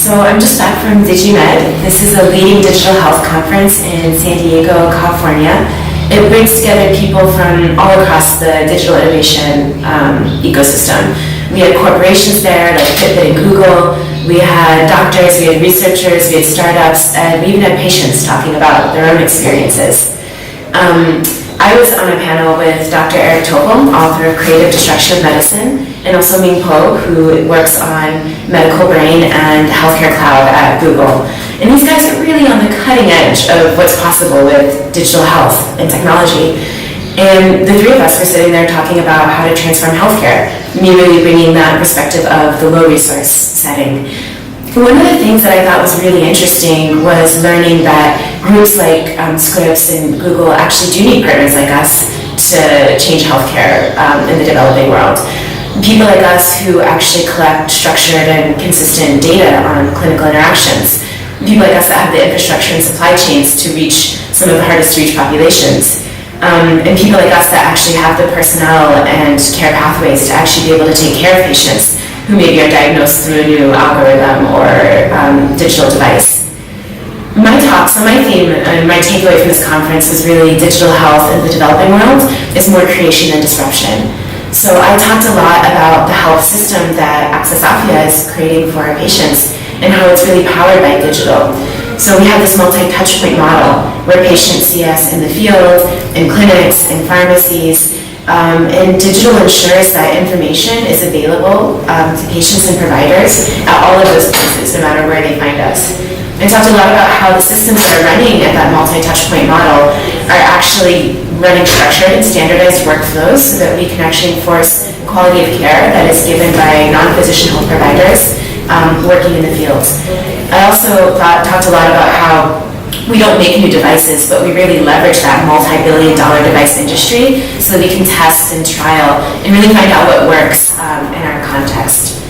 So I'm just back from DigiMed. This is a leading digital health conference in San Diego, California. It brings together people from all across the digital innovation ecosystem. We had corporations there like Fitbit and Google. We had doctors, we had researchers, we had startups, and we even had patients talking about their own experiences. I was on a panel with Dr. Eric Topol, author of Creative Destruction of Medicine, and also Ming Po, who works on medical brain and healthcare cloud at Google. And these guys are really on the cutting edge of what's possible with digital health and technology. And the three of us were sitting there talking about how to transform healthcare, me really bringing that perspective of the low resource setting. One of the things that I thought was really interesting was learning that groups like Scripps and Google actually do need partners like us to change healthcare in the developing world. People like us who actually collect structured and consistent data on clinical interactions. People like us that have the infrastructure and supply chains to reach some of the hardest to reach populations. And people like us that actually have the personnel and care pathways to actually be able to take care of patients who maybe are diagnosed through a new algorithm or digital device. My talk, so my theme and my takeaway from this conference was really digital health in the developing world is more creation than disruption. So I talked a lot about the health system that Access Afya is creating for our patients and how it's really powered by digital. So we have this multi-touchpoint model where patients see us in the field, in clinics, in pharmacies, and digital ensures that information is available to patients and providers at all of those places, no matter where they find us. I talked a lot about how the systems that are running at that multi-touchpoint model are actually running structured and standardized workflows so that we can actually enforce quality of care that is given by non-physician health providers working in the field. I also talked a lot about how we don't make new devices, but we really leverage that multi-billion-dollar device industry so that we can test and trial and really find out what works in our context.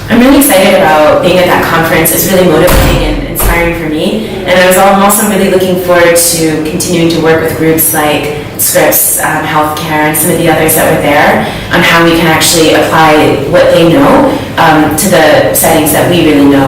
I'm really excited about being at that conference. It's really motivating and inspiring for me. And I'm also really looking forward to continuing to work with groups like Scripps Healthcare and some of the others that were there on how we can actually apply what they know to the settings that we really know.